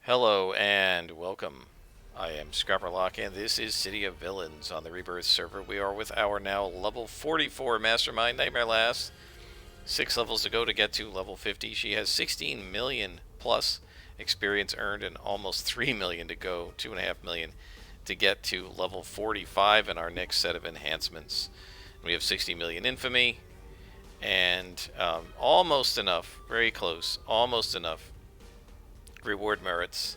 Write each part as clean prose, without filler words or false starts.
Hello and welcome. I am Scrapperlock and this is City of Villains on the Rebirth server. We are with our now level 44 Mastermind, Nightmare Lass. 6 levels to go to get to level 50. She has 16 million plus experience earned and almost 3 million to go, 2.5 million to get to level 45 in our next set of enhancements. We have 60 million infamy and almost enough, very close, almost enough reward merits.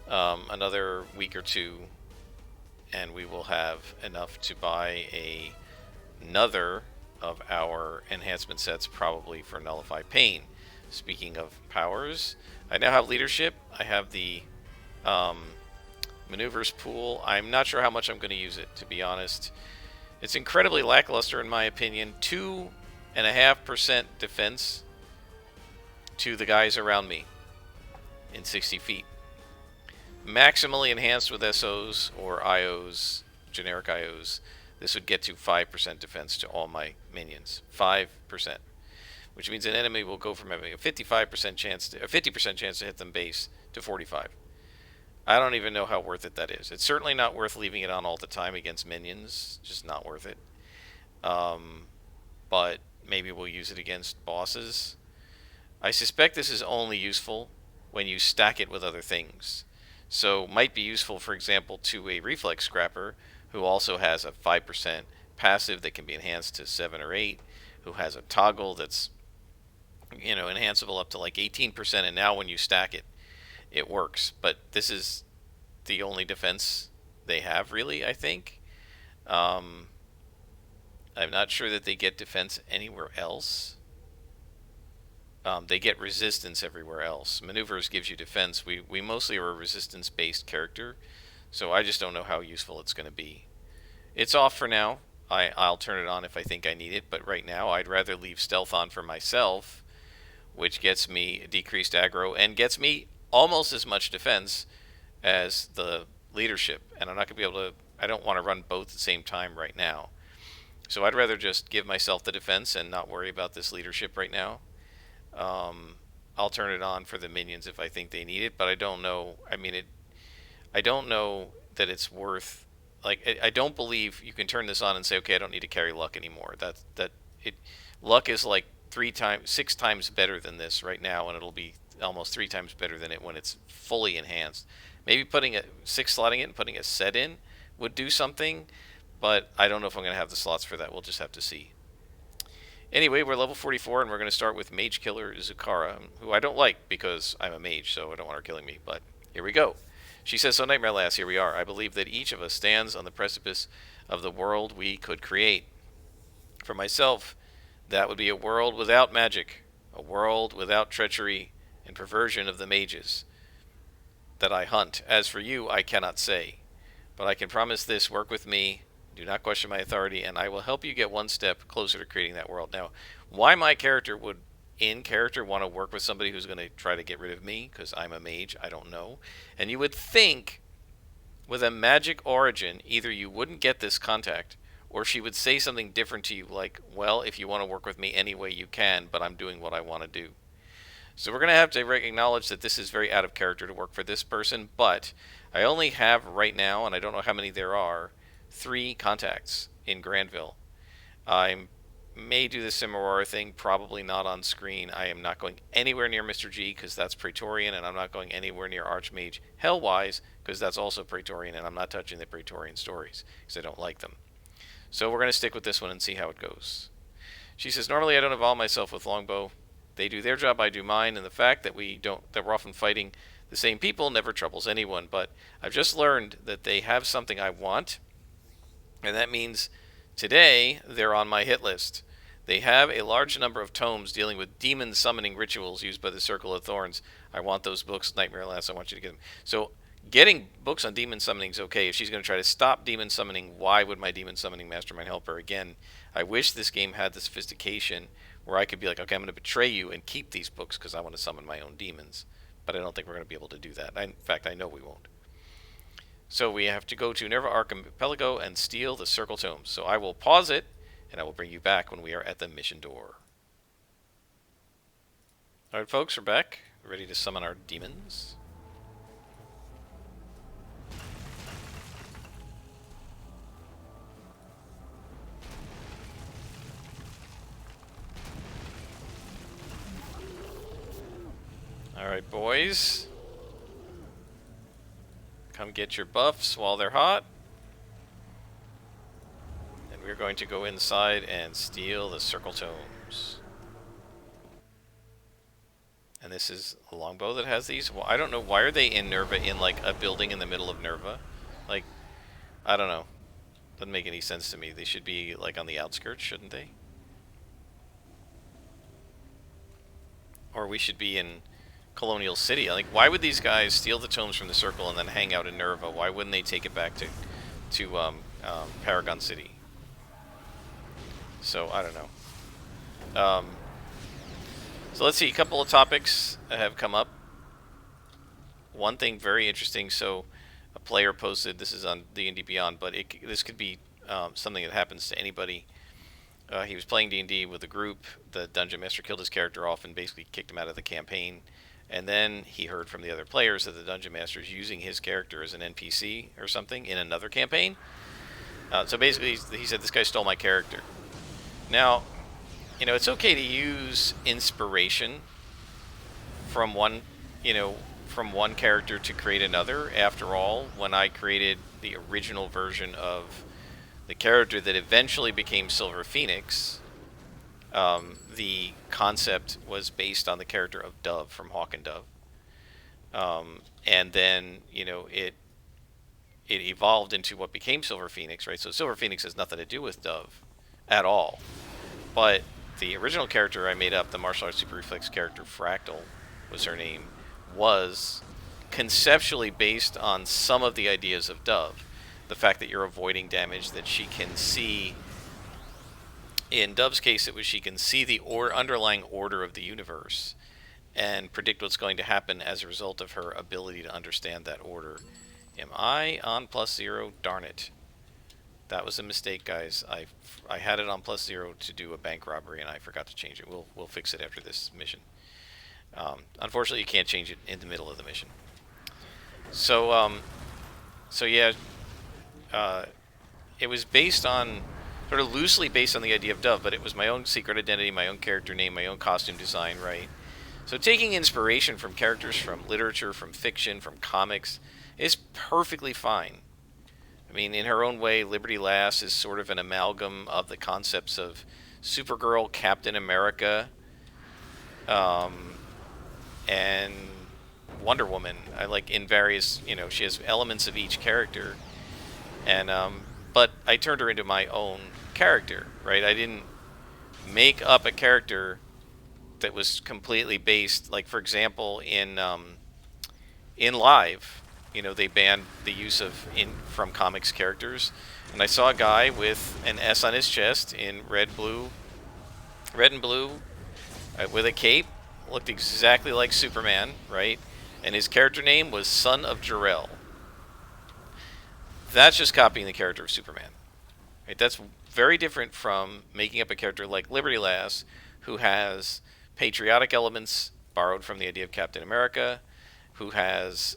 Another week or two, and we will have enough to buy another of our enhancement sets, probably for Nullify Pain. Speaking of powers, I now have leadership. I have the maneuvers pool. I'm not sure how much I'm going to use it, to be honest. It's incredibly lackluster, in my opinion. 2.5% defense to the guys around me in 60 feet. Maximally enhanced with SOs or IOs, generic IOs, this would get to 5% defense to all my minions. 5%. Which means an enemy will go from having a 55% chance to, a 50% chance to hit them base to 45. I don't even know how worth it that is. It's certainly not worth leaving it on all the time against minions. Just not worth it. But maybe we'll use it against bosses. I suspect this is only useful when you stack it with other things. So might be useful, for example, to a reflex scrapper who also has a 5% passive that can be enhanced to 7 or 8, who has a toggle that's enhanceable up to like 18%, and now when you stack it, it works. But this is the only defense they have, really, I think. I'm not sure that they get defense anywhere else. They get resistance everywhere else. Maneuvers gives you defense. We mostly are a resistance-based character, so I just don't know how useful it's going to be. It's off for now. I'll turn it on if I think I need it, but right now I'd rather leave stealth on for myself, which gets me decreased aggro and gets me almost as much defense as the leadership. And I'm not going to be able to, I don't want to run both at the same time right now. So I'd rather just give myself the defense and not worry about this leadership right now. I'll turn it on for the minions if I think they need it, but I don't know. I don't know that it's worth. Like, I don't believe you can turn this on and say, okay, I don't need to carry luck anymore. Luck is like 6 times better than this right now, and it'll be almost 3 times better than it when it's fully enhanced. Maybe putting a 6 slotting it and putting a set in would do something, but I don't know if I'm going to have the slots for that. We'll just have to see. Anyway, we're level 44, and we're going to start with Mage Killer Zukara, who I don't like because I'm a mage, so I don't want her killing me, but here we go. She says, so Nightmare Lass, here we are. I believe that each of us stands on the precipice of the world we could create. For myself, that would be a world without magic, a world without treachery and perversion of the mages that I hunt. As for you, I cannot say, but I can promise this: work with me. Do not question my authority, and I will help you get one step closer to creating that world. Now, why my character would, in character, want to work with somebody who's going to try to get rid of me, because I'm a mage, I don't know. And you would think, with a magic origin, either you wouldn't get this contact, or she would say something different to you, like, well, if you want to work with me any way you can, but I'm doing what I want to do. So we're going to have to acknowledge that this is very out of character to work for this person, but I only have right now, and I don't know how many there are, 3 contacts in Granville. I may do the Cimarora thing, probably not on screen. I am not going anywhere near Mr. G because that's Praetorian, and I'm not going anywhere near Archmage Hellwise because that's also Praetorian, and I'm not touching the Praetorian stories because I don't like them. So we're going to stick with this one and see how it goes. She says, normally I don't involve myself with Longbow. They do their job, I do mine, and the fact that we're often fighting the same people never troubles anyone, but I've just learned that they have something I want, and that means today they're on my hit list. They have a large number of tomes dealing with demon summoning rituals used by the Circle of Thorns. I want those books, Nightmare Lass. I want you to get them. So getting books on demon summoning is okay. If she's going to try to stop demon summoning, why would my demon summoning mastermind help her? Again, I wish this game had the sophistication where I could be like, okay, I'm going to betray you and keep these books because I want to summon my own demons. But I don't think we're going to be able to do that. In fact, I know we won't. So we have to go to Nerva Archipelago and steal the Circle Tomes. So I will pause it, and I will bring you back when we are at the mission door. Alright, folks, we're back. We're ready to summon our demons. Boys, come get your buffs while they're hot. And we're going to go inside and steal the circle tomes. And this is a longbow that has these. Well, I don't know, why are they in Nerva, in like a building in the middle of Nerva? Like, I don't know. Doesn't make any sense to me. They should be like on the outskirts, shouldn't they? Or we should be in Colonial City. Like, why would these guys steal the tomes from the Circle and then hang out in Nerva? Why wouldn't they take it back to Paragon City? So I don't know. So let's see, a couple of topics that have come up. One thing very interesting. So a player posted, this is on D&D Beyond, but this could be something that happens to anybody. He was playing D&D with a group. The Dungeon Master killed his character off and basically kicked him out of the campaign. And then he heard from the other players that the Dungeon Master is using his character as an NPC or something in another campaign. So basically, he said, this guy stole my character. Now, you know, it's okay to use inspiration from one character to create another. After all, when I created the original version of the character that eventually became Silver Phoenix, the concept was based on the character of Dove from Hawk and Dove. And then, you know, it evolved into what became Silver Phoenix, right? So Silver Phoenix has nothing to do with Dove at all. But the original character I made up, the martial arts super reflex character, Fractal was her name, was conceptually based on some of the ideas of Dove. The fact that you're avoiding damage, that she can see. In Dove's case, it was she can see the underlying order of the universe and predict what's going to happen as a result of her ability to understand that order. Am I on +0? Darn it. That was a mistake, guys. I had it on +0 to do a bank robbery, and I forgot to change it. We'll fix it after this mission. Unfortunately, you can't change it in the middle of the mission. So yeah, it was based on, sort of loosely based on the idea of Dove, but it was my own secret identity, my own character name, my own costume design, right? So taking inspiration from characters, from literature, from fiction, from comics is perfectly fine. I mean, in her own way, Liberty Lass is sort of an amalgam of the concepts of Supergirl, Captain America, and Wonder Woman. I like in various, you know, she has elements of each character, and but I turned her into my own character, right? I didn't make up a character that was completely based, like, for example, in Live, you know, they banned the use of from comics characters, and I saw a guy with an S on his chest in red and blue, with a cape, looked exactly like Superman, right? And his character name was Son of Jor-El. That's just copying the character of Superman, right? That's very different from making up a character like Liberty Lass, who has patriotic elements borrowed from the idea of Captain America, who has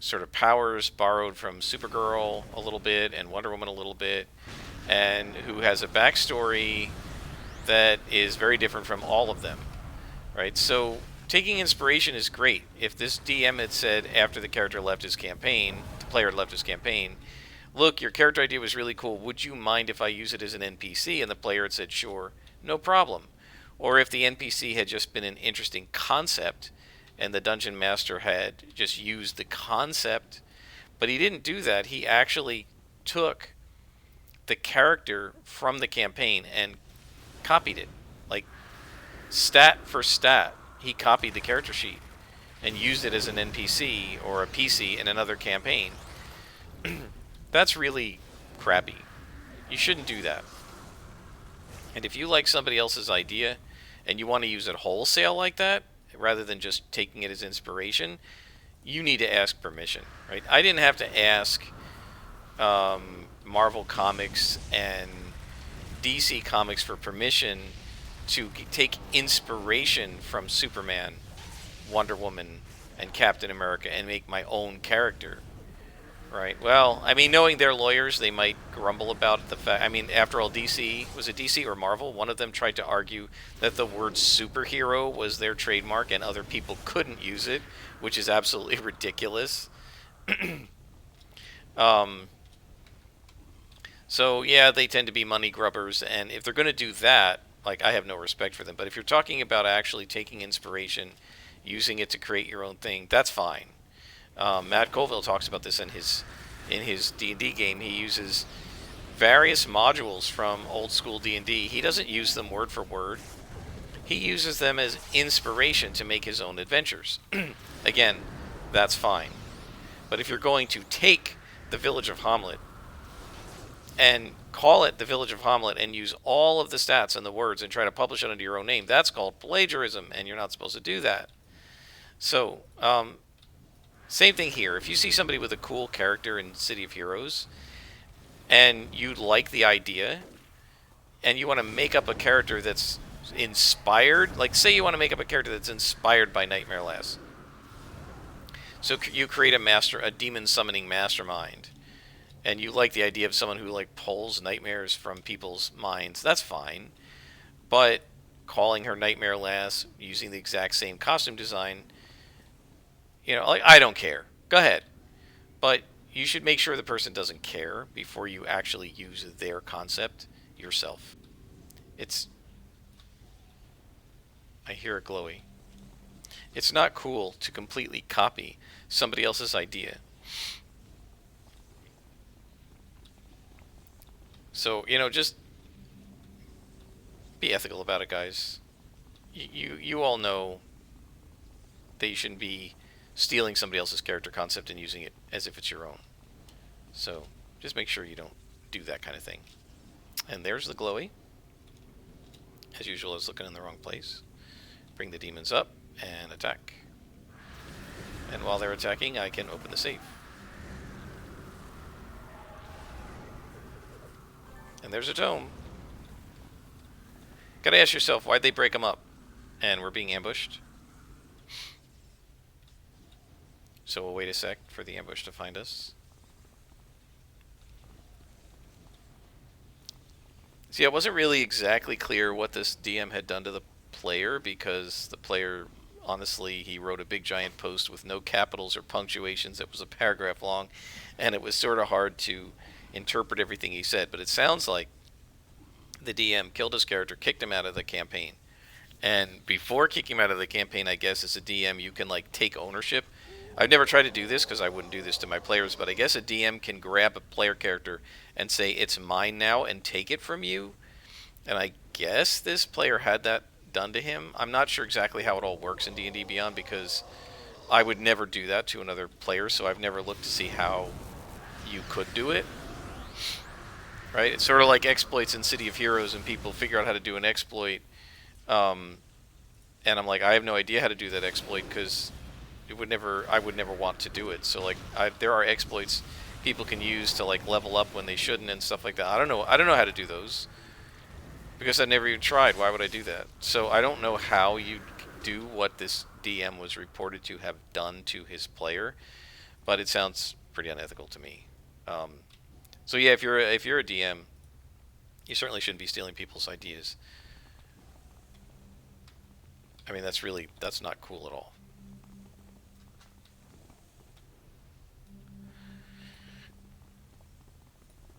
sort of powers borrowed from Supergirl a little bit and Wonder Woman a little bit, and who has a backstory that is very different from all of them, right? So taking inspiration is great. If this DM had said after the character left his campaign, the player had left his campaign, look, your character idea was really cool, would you mind if I use it as an NPC? And the player had said, sure, no problem. Or if the NPC had just been an interesting concept and the Dungeon Master had just used the concept, but he didn't do that. He actually took the character from the campaign and copied it. Like, stat for stat, he copied the character sheet and used it as an NPC or a PC in another campaign. That's really crappy. You shouldn't do that. And if you like somebody else's idea and you want to use it wholesale like that, rather than just taking it as inspiration, you need to ask permission, right? I didn't have to ask Marvel Comics and DC Comics for permission to take inspiration from Superman, Wonder Woman, and Captain America and make my own character. Right. Well, I mean, knowing their lawyers, they might grumble about the fact. I mean, after all, DC, was it DC or Marvel? One of them tried to argue that the word superhero was their trademark and other people couldn't use it, which is absolutely ridiculous. Um, so, yeah, they tend to be money grubbers. And if they're going to do that, like, I have no respect for them. But if you're talking about actually taking inspiration, using it to create your own thing, that's fine. Matt Colville talks about this in his D&D game. He uses various modules from old school D&D. He doesn't use them word for word. He uses them as inspiration to make his own adventures. Again, that's fine. But if you're going to take the Village of Hamlet and call it the Village of Hamlet and use all of the stats and the words and try to publish it under your own name, that's called plagiarism, and you're not supposed to do that. So, same thing here. If you see somebody with a cool character in City of Heroes and you like the idea and you want to make up a character that's inspired, like say you want to make up a character that's inspired by Nightmare Lass. So you create a demon summoning mastermind and you like the idea of someone who like pulls nightmares from people's minds. That's fine. But calling her Nightmare Lass, using the exact same costume design, like I don't care. Go ahead. But you should make sure the person doesn't care before you actually use their concept yourself. I hear it glowy. It's not cool to completely copy somebody else's idea. So, just be ethical about it, guys. You all know that you shouldn't be stealing somebody else's character concept and using it as if it's your own. So just make sure you don't do that kind of thing. And there's the glowy. As usual, I was looking in the wrong place. Bring the demons up and attack. And while they're attacking, I can open the safe. And there's a tome. Gotta ask yourself, why'd they break them up? And we're being ambushed. So we'll wait a sec for the ambush to find us. See, it wasn't really exactly clear what this DM had done to the player, because the player, honestly, he wrote a big giant post with no capitals or punctuations. It was a paragraph long, and it was sort of hard to interpret everything he said. But it sounds like the DM killed his character, kicked him out of the campaign. And before kicking him out of the campaign, I guess as a DM, you can like take ownership. I've never tried to do this because I wouldn't do this to my players, but I guess a DM can grab a player character and say, it's mine now, and take it from you. And I guess this player had that done to him. I'm not sure exactly how it all works in D&D Beyond, because I would never do that to another player, so I've never looked to see how you could do it. Right? It's sort of like exploits in City of Heroes, and people figure out how to do an exploit. And I'm like, I have no idea how to do that exploit, because I would never want to do it. So like, there are exploits people can use to like level up when they shouldn't and stuff like that. I don't know how to do those, because I've never even tried. Why would I do that? So I don't know how you do what this DM was reported to have done to his player, but it sounds pretty unethical to me. So yeah, if you're a DM, you certainly shouldn't be stealing people's ideas. I mean, that's not cool at all.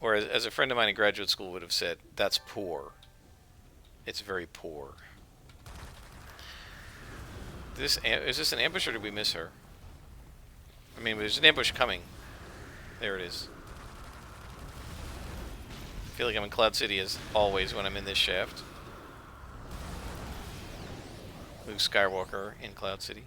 Or as a friend of mine in graduate school would have said, that's poor. It's very poor. Is this an ambush, or did we miss her? I mean, there's an ambush coming. There it is. I feel like I'm in Cloud City as always when I'm in this shaft. Luke Skywalker in Cloud City.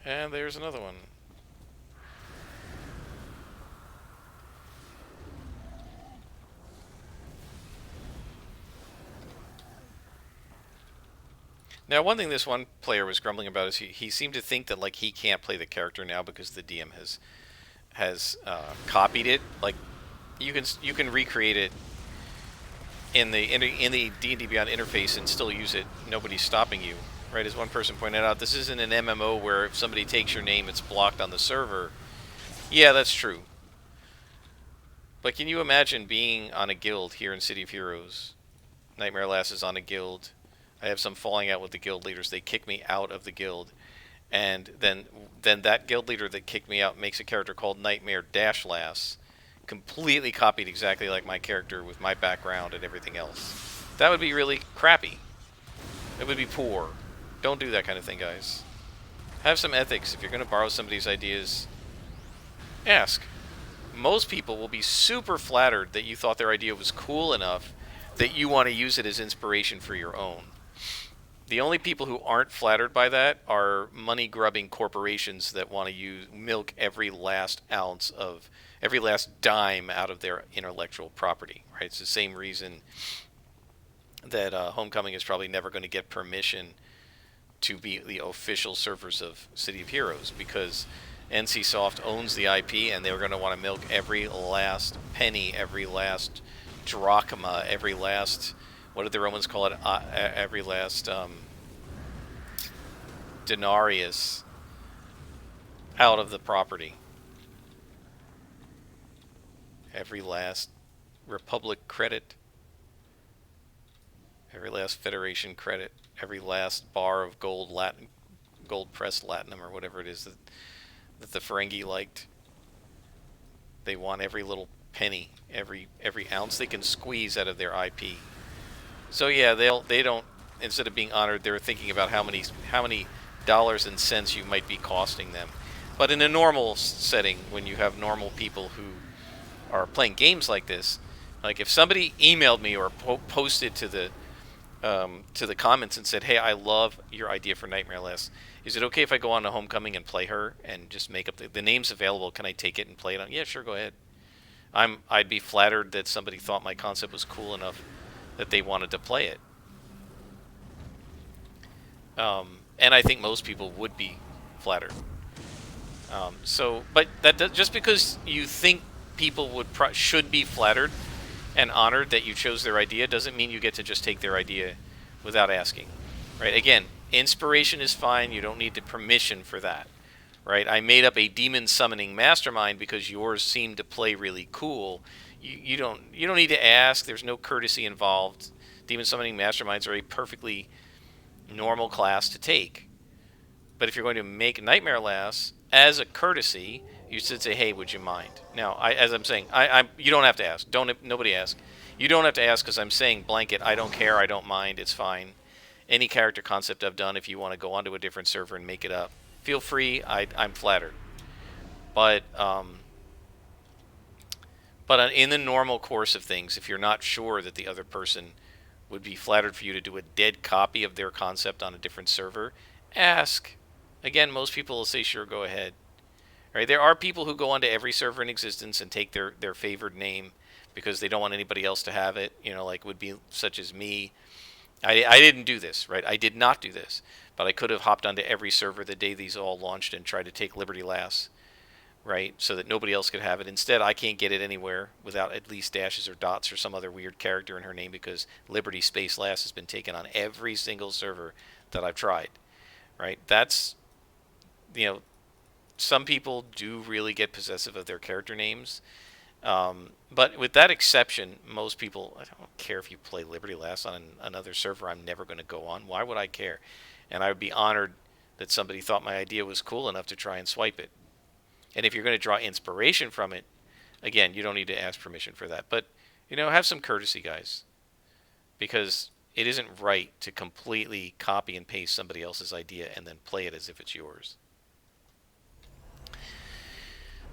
And there's another one. Now, one thing this one player was grumbling about is he seemed to think that like he can't play the character now because the DM has copied it. Like you can recreate it in the D&D Beyond interface and still use it. Nobody's stopping you, right? As one person pointed out, this isn't an MMO where if somebody takes your name, it's blocked on the server. Yeah, that's true. But can you imagine being on a guild here in City of Heroes? Nightmare Lass is on a guild. I have some falling out with the guild leaders. They kick me out of the guild, and then that guild leader that kicked me out makes a character called Nightmare Dash Lass, completely copied exactly like my character with my background and everything else. That would be really crappy. It would be poor. Don't do that kind of thing, guys. Have some ethics. If you're going to borrow somebody's ideas, ask. Most people will be super flattered that you thought their idea was cool enough that you want to use it as inspiration for your own. The only people who aren't flattered by that are money-grubbing corporations that want to milk every last ounce of, every last dime out of their intellectual property, right? It's the same reason that Homecoming is probably never going to get permission to be the official servers of City of Heroes, because NCSoft owns the IP, and they're going to want to milk every last penny, every last drachma, every last, what did the Romans call it? Every last denarius out of the property. Every last Republic credit. Every last Federation credit. Every last bar of gold pressed latinum, or whatever it is that the Ferengi liked. They want every little penny, every ounce they can squeeze out of their IP. So yeah, they don't, instead of being honored, they're thinking about how many dollars and cents you might be costing them. But in a normal setting, when you have normal people who are playing games like this, like if somebody emailed me or posted to the comments and said, "Hey, I love your idea for Nightmare Lass. Is it okay if I go on to Homecoming and play her and just make up the name's available? Can I take it and play it on?" Yeah, sure, go ahead. I'd be flattered that somebody thought my concept was cool enough that they wanted to play it. And I think most people would be flattered. But just because you think people should be flattered and honored that you chose their idea doesn't mean you get to just take their idea without asking, right? Again, inspiration is fine. You don't need the permission for that, right? I made up a demon summoning mastermind because yours seemed to play really cool. You don't need to ask. There's no courtesy involved. Demon summoning masterminds are a perfectly normal class to take. But if you're going to make Nightmare Lass as a courtesy, you should say, "Hey, would you mind?" Now, as I'm saying, you don't have to ask. Nobody ask. You don't have to ask, because I'm saying blanket. I don't care. I don't mind. It's fine. Any character concept I've done, if you want to go onto a different server and make it up, feel free. I'm flattered. But in the normal course of things, if you're not sure that the other person would be flattered for you to do a dead copy of their concept on a different server, ask. Again, most people will say, "Sure, go ahead." Right? There are people who go onto every server in existence and take their favored name because they don't want anybody else to have it. Like would be such as me. I didn't do this, right? I did not do this. But I could have hopped onto every server the day these all launched and tried to take Liberty Lass, right? So that nobody else could have it. Instead, I can't get it anywhere without at least dashes or dots or some other weird character in her name, because Liberty Space Lass has been taken on every single server that I've tried, right? That's, some people do really get possessive of their character names. But with that exception, most people, I don't care if you play Liberty Lass on another server I'm never going to go on. Why would I care? And I would be honored that somebody thought my idea was cool enough to try and swipe it. And if you're going to draw inspiration from it, again, you don't need to ask permission for that. But, have some courtesy, guys. Because it isn't right to completely copy and paste somebody else's idea and then play it as if it's yours.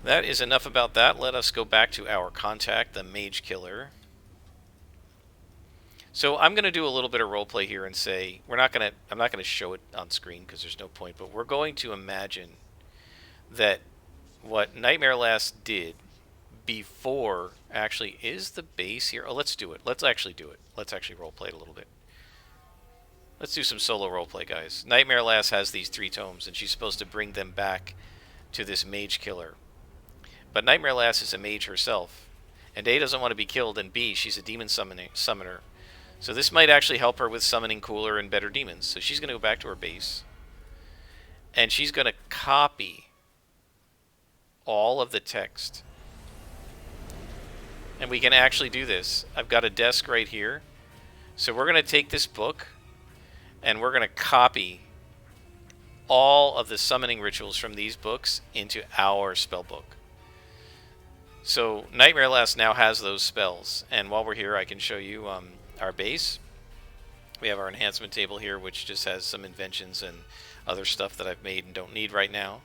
That is enough about that. Let us go back to our contact, the Mage Killer. So I'm going to do a little bit of roleplay here and say, I'm not going to show it on screen because there's no point, but we're going to imagine that what Nightmare Lass did before actually is the base here. Oh, let's do it. Let's actually do it. Let's actually roleplay it a little bit. Let's do some solo roleplay, guys. Nightmare Lass has these 3 tomes, and she's supposed to bring them back to this Mage Killer. But Nightmare Lass is a mage herself, and A, doesn't want to be killed, and B, she's a demon summoner. So this might actually help her with summoning cooler and better demons. So she's going to go back to her base. And she's going to copy all of the text. And we can actually do this. I've got a desk right here. So we're going to take this book and we're going to copy all of the summoning rituals from these books into our spell book. So Nightmare Lass now has those spells. And while we're here, I can show you our base. We have our enhancement table here, which just has some inventions and other stuff that I've made and don't need right now.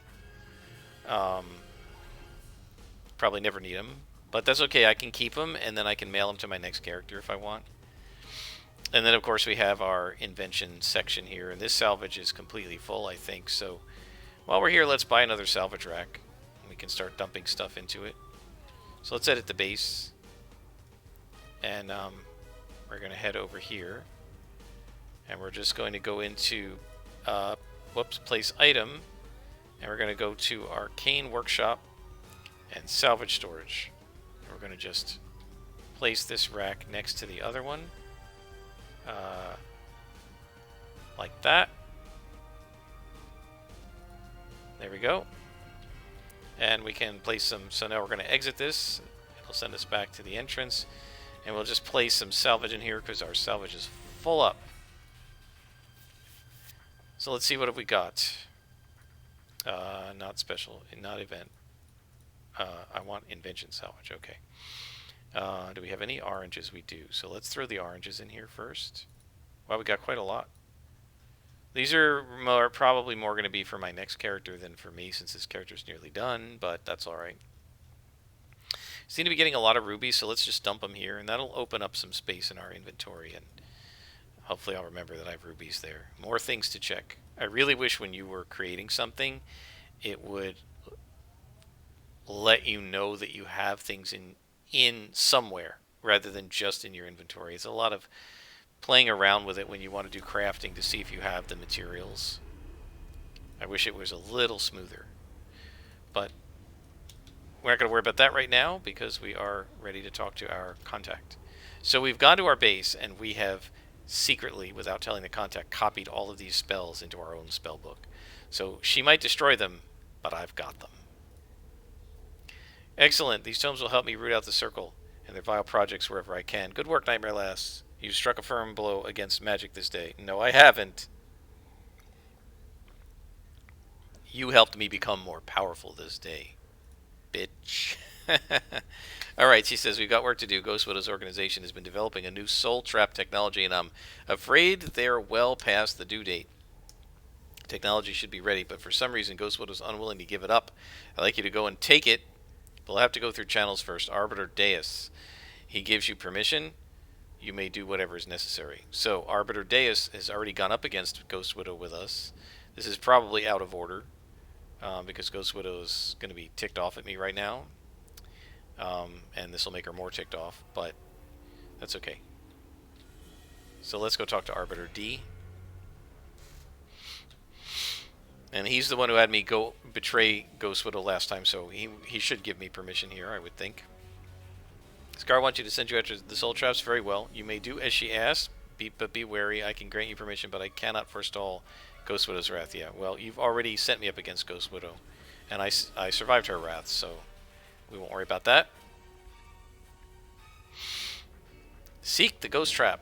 Probably never need them, but that's okay. I can keep them, and then I can mail them to my next character if I want. And then, of course, we have our invention section here, and this salvage is completely full, I think. So while we're here, let's buy another salvage rack. We can start dumping stuff into it. So let's edit the base, and we're going to head over here, and we're just going to go into place item, and we're going to go to Arcane Workshop and Salvage Storage. And we're going to just place this rack next to the other one, like that. There we go. And we can place some, so now we're going to exit this. It'll send us back to the entrance, and we'll just place some salvage in here because our salvage is full up. So let's see, what have we got? Not special, not event. I want invention salvage, okay. Do we have any oranges? We do. So let's throw the oranges in here first. Wow, we got quite a lot. These are probably more going to be for my next character than for me, since this character's nearly done, but that's alright. Seem to be getting a lot of rubies, so let's just dump them here, and that'll open up some space in our inventory, and hopefully I'll remember that I have rubies there. More things to check. I really wish when you were creating something, it would let you know that you have things in somewhere, rather than just in your inventory. It's a lot of playing around with it when you want to do crafting to see if you have the materials. I wish it was a little smoother. But we're not going to worry about that right now because we are ready to talk to our contact. So we've gone to our base and we have secretly, without telling the contact, copied all of these spells into our own spell book. So she might destroy them, but I've got them. Excellent. These tomes will help me root out the circle and their vile projects wherever I can. Good work, Nightmare Lass. You struck a firm blow against magic this day. No, I haven't. You helped me become more powerful this day, bitch. Alright, she says, we've got work to do. Ghost Widow's organization has been developing a new soul trap technology, and I'm afraid they're well past the due date. Technology should be ready, but for some reason Ghost Widow's unwilling to give it up. I'd like you to go and take it, but we'll have to go through channels first. Arbiter Deus. He gives you permission. You may do whatever is necessary. So, Arbiter Deus has already gone up against Ghost Widow with us. This is probably out of order, because Ghost Widow is going to be ticked off at me right now. And this will make her more ticked off, but that's okay. So let's go talk to Arbiter D. And he's the one who had me go betray Ghost Widow last time, so he should give me permission here, I would think. Scar wants you to send you after the soul traps. Very well. You may do as she asks, but be wary. I can grant you permission, but I cannot forestall Ghost Widow's wrath. Yeah, well, you've already sent me up against Ghost Widow, and I survived her wrath, so we won't worry about that. Seek the ghost trap.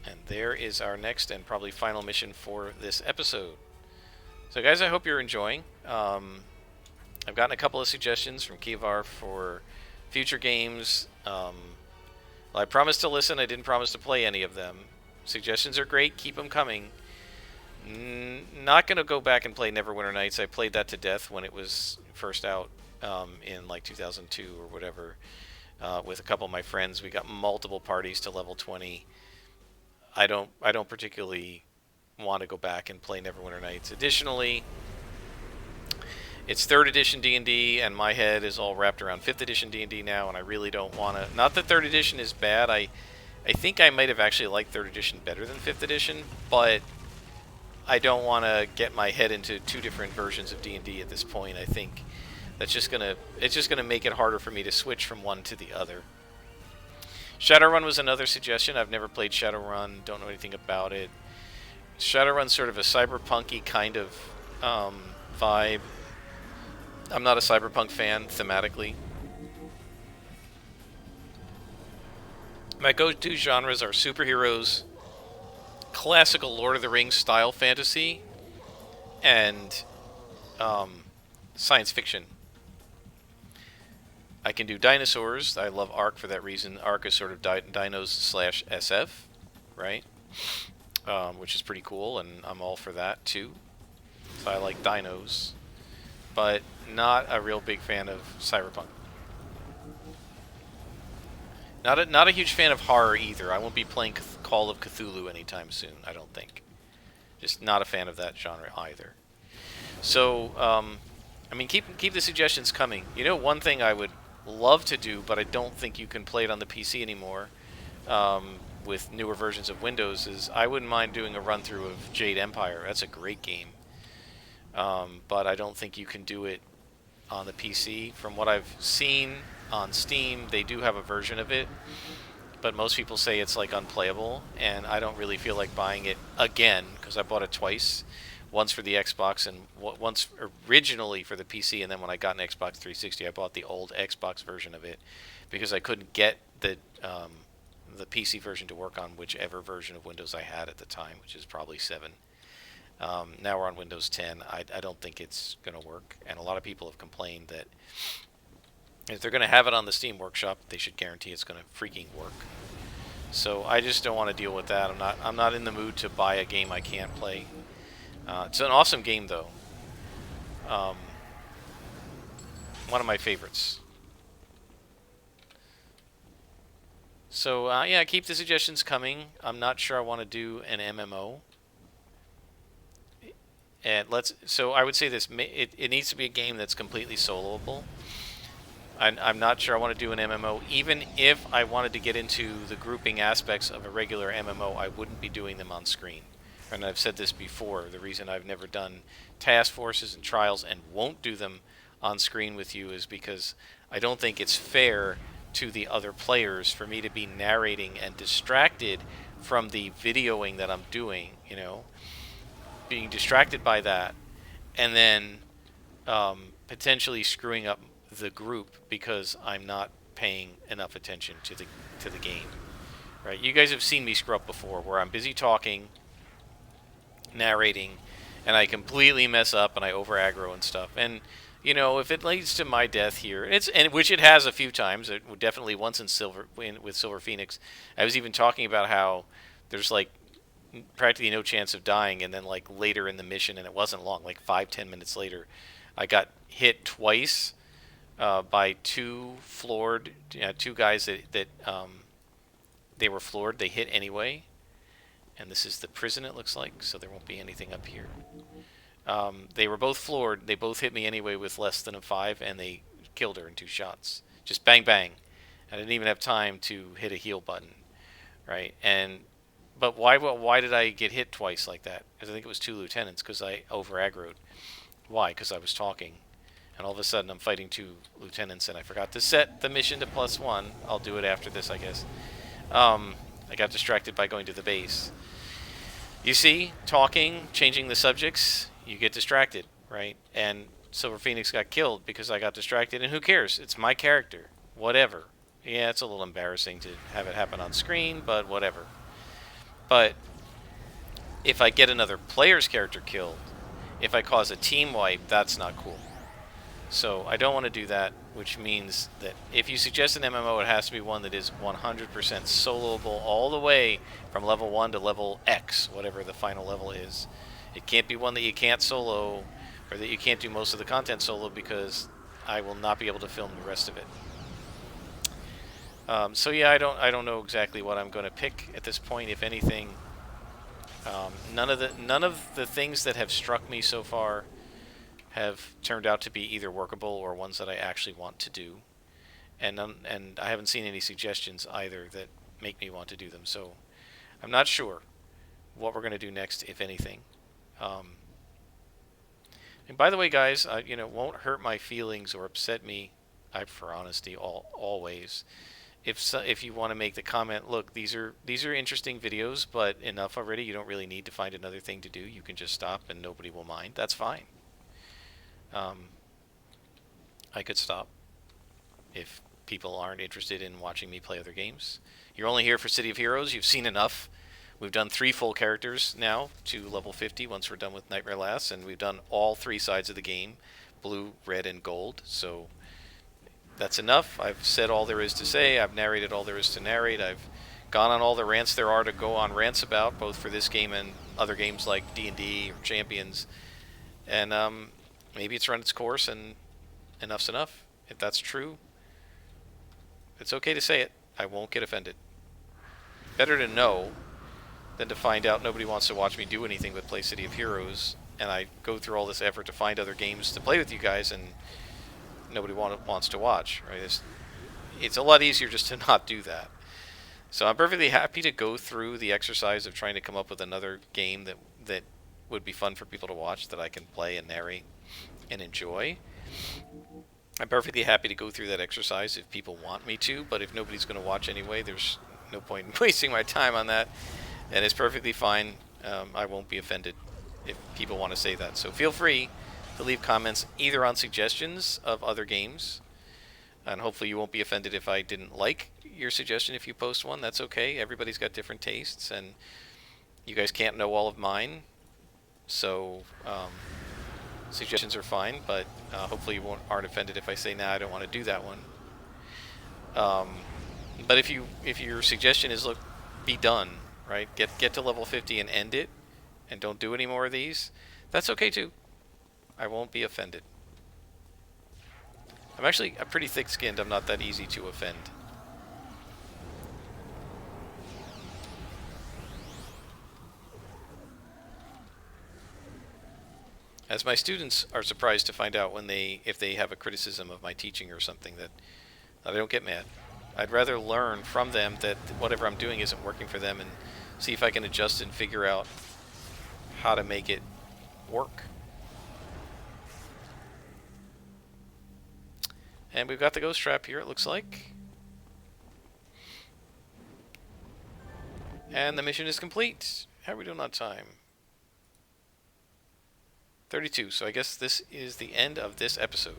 And there is our next and probably final mission for this episode. So guys, I hope you're enjoying. I've gotten a couple of suggestions from Kivar for future games. Well, I promised to listen. I didn't promise to play any of them. Suggestions are great. Keep them coming. Not going to go back and play Neverwinter Nights. I played that to death when it was first out in like 2002 or whatever with a couple of my friends. We got multiple parties to level 20. I don't particularly want to go back and play Neverwinter Nights. Additionally, it's 3rd edition D&D, and my head is all wrapped around 5th edition D&D now, and I really don't want to... Not that 3rd edition is bad. I think I might have actually liked 3rd edition better than 5th edition, but I don't want to get my head into 2 different versions of D&D at this point. I think that's just gonna... It's just gonna make it harder for me to switch from one to the other. Shadowrun was another suggestion. I've never played Shadowrun, don't know anything about it. Shadowrun's sort of a cyberpunky kind of vibe. I'm not a cyberpunk fan thematically. My go-to genres are superheroes, classical Lord of the Rings style fantasy, and science fiction. I can do dinosaurs. I love Ark for that reason. Ark is sort of dinos slash SF, right? Which is pretty cool, and I'm all for that too. So I like dinos, but not a real big fan of cyberpunk. Not a huge fan of horror either. I won't be playing Call of Cthulhu anytime soon, I don't think. Just not a fan of that genre either. So, I mean, keep the suggestions coming. You know, one thing I would love to do, but I don't think you can play it on the PC anymore with newer versions of Windows, is I wouldn't mind doing a run-through of Jade Empire. That's a great game. But I don't think you can do it on the PC. From what I've seen on Steam, they do have a version of it, but most people say it's like unplayable, and I don't really feel like buying it again because I bought it twice. Once for the Xbox and once originally for the PC, and then when I got an Xbox 360, I bought the old Xbox version of it because I couldn't get the PC version to work on whichever version of Windows I had at the time, which is probably 7. Now we're on Windows 10. I don't think it's going to work, and a lot of people have complained that if they're going to have it on the Steam Workshop, they should guarantee it's going to freaking work. So I just don't want to deal with that. I'm not in the mood to buy a game I can't play. It's an awesome game, though. One of my favorites. So yeah, keep the suggestions coming. I'm not sure I want to do an MMO. And so I would say this: it needs to be a game that's completely soloable. I'm not sure I want to do an MMO. Even if I wanted to get into the grouping aspects of a regular MMO, I wouldn't be doing them on screen. And I've said this before, the reason I've never done task forces and trials and won't do them on screen with you is because I don't think it's fair to the other players for me to be narrating and distracted from the videoing that I'm doing, you know, being distracted by that, and then potentially screwing up the group because I'm not paying enough attention to the game. Right? You guys have seen me screw up before, where I'm busy talking, narrating, and I completely mess up and I over aggro and stuff. And you know, if it leads to my death here, which it has a few times, definitely once with Silver Phoenix. I was even talking about how there's like practically no chance of dying, and then like later in the mission, and it wasn't long, like 5-10 minutes later, I got hit twice by two guys that they were floored. They hit anyway, and this is the prison, it looks like, so there won't be anything up here. They were both floored. They both hit me anyway with less than a 5, and they killed her in 2 shots. Just bang bang. I didn't even have time to hit a heal button, right? But why did I get hit twice like that? Because I think it was 2 lieutenants, because I over aggroed. Why? Because I was talking. And all of a sudden I'm fighting 2 lieutenants, and I forgot to set the mission to +1. I'll do it after this, I guess. I got distracted by going to the base. You see, talking, changing the subjects, you get distracted, right? And Silver Phoenix got killed because I got distracted, and who cares? It's my character. Whatever. Yeah, it's a little embarrassing to have it happen on screen, but whatever. But if I get another player's character killed, if I cause a team wipe, that's not cool. So I don't want to do that, which means that if you suggest an MMO, it has to be one that is 100% soloable all the way from level 1 to level X, whatever the final level is. It can't be one that you can't solo, or that you can't do most of the content solo, because I will not be able to film the rest of it. So yeah, I don't know exactly what I'm going to pick at this point, if anything. None of the things that have struck me so far have turned out to be either workable or ones that I actually want to do, and I haven't seen any suggestions either that make me want to do them. So I'm not sure what we're going to do next, if anything. And by the way, guys, it won't hurt my feelings or upset me. I prefer honesty always. if you want to make the comment, look, these are interesting videos, but enough already. You don't really need to find another thing to do. You can just stop, and nobody will mind. That's fine. Um, I could stop if people aren't interested in watching me play other games. You're only here for City of Heroes. You've seen enough. We've done 3 full characters now to level 50 once we're done with Nightmare Lass, and we've done all 3 sides of the game, blue, red, and gold. So that's enough. I've said all there is to say. I've narrated all there is to narrate. I've gone on all the rants there are to go on rants about, both for this game and other games like D&D or Champions. And maybe it's run its course, and enough's enough. If that's true, it's okay to say it. I won't get offended. Better to know than to find out nobody wants to watch me do anything but play City of Heroes, and I go through all this effort to find other games to play with you guys, and nobody wants to watch. Right? It's a lot easier just to not do that. So I'm perfectly happy to go through the exercise of trying to come up with another game that would be fun for people to watch, that I can play and narrate and enjoy. I'm perfectly happy to go through that exercise if people want me to, but if nobody's going to watch anyway, there's no point in wasting my time on that. And it's perfectly fine. I won't be offended if people want to say that. So feel free to leave comments either on suggestions of other games, and hopefully you won't be offended if I didn't like your suggestion if you post one. That's okay. Everybody's got different tastes, and you guys can't know all of mine. So suggestions are fine, but hopefully you aren't offended if I say, nah, I don't want to do that one. But if your suggestion is, look, be done, right? Get to level 50 and end it, and don't do any more of these. That's okay too. I won't be offended. I'm pretty thick-skinned. I'm not that easy to offend. As my students are surprised to find out if they have a criticism of my teaching or something, that I don't get mad. I'd rather learn from them that whatever I'm doing isn't working for them, and see if I can adjust and figure out how to make it work. And we've got the ghost trap here, it looks like. And the mission is complete. How are we doing on time? 32. So I guess this is the end of this episode.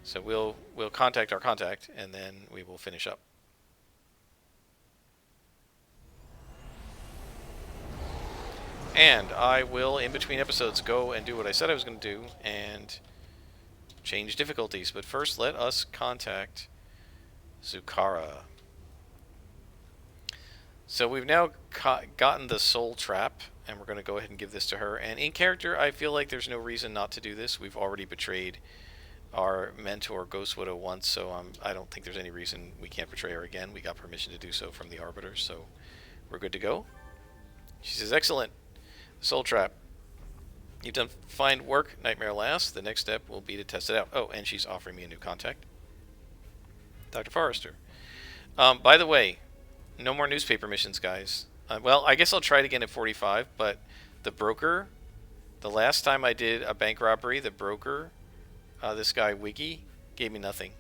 So we'll contact our contact, and then we will finish up. And I will, in between episodes, go and do what I said I was going to do and change difficulties. But first, let us contact Zukara. So we've now gotten the soul trap, and we're going to go ahead and give this to her. And in character, I feel like there's no reason not to do this. We've already betrayed our mentor, Ghost Widow, once, so I don't think there's any reason we can't betray her again. We got permission to do so from the Arbiter, so we're good to go. She says, excellent. Soul trap. You've done fine work, Nightmare Lass. The next step will be to test it out. Oh, and she's offering me a new contact. Dr. Forrester. By the way, no more newspaper missions, guys. Well, I guess I'll try it again at 45, but the broker, the last time I did a bank robbery, the broker, this guy Wiggy, gave me nothing.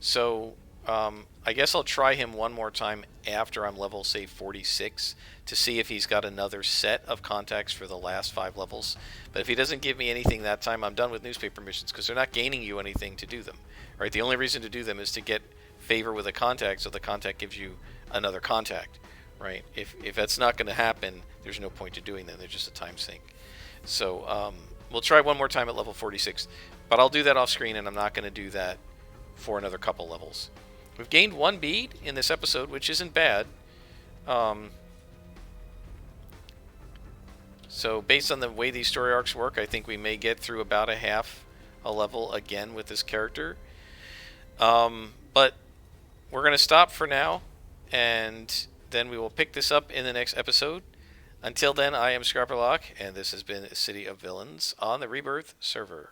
So I guess I'll try him one more time after I'm level, say, 46, to see if he's got another set of contacts for the last 5 levels. But if he doesn't give me anything that time, I'm done with newspaper missions, because they're not gaining you anything to do them. Right? The only reason to do them is to get favor with a contact, so the contact gives you another contact. Right? If that's not going to happen, there's no point to doing them. They're just a time sink. So we'll try one more time at level 46. But I'll do that off screen, and I'm not going to do that for another couple levels. We've gained 1 bead in this episode, which isn't bad. So based on the way these story arcs work, I think we may get through about a level again with this character. But we're going to stop for now, and then we will pick this up in the next episode. Until then, I am Scarperlock, and this has been City of Villains on the Rebirth server.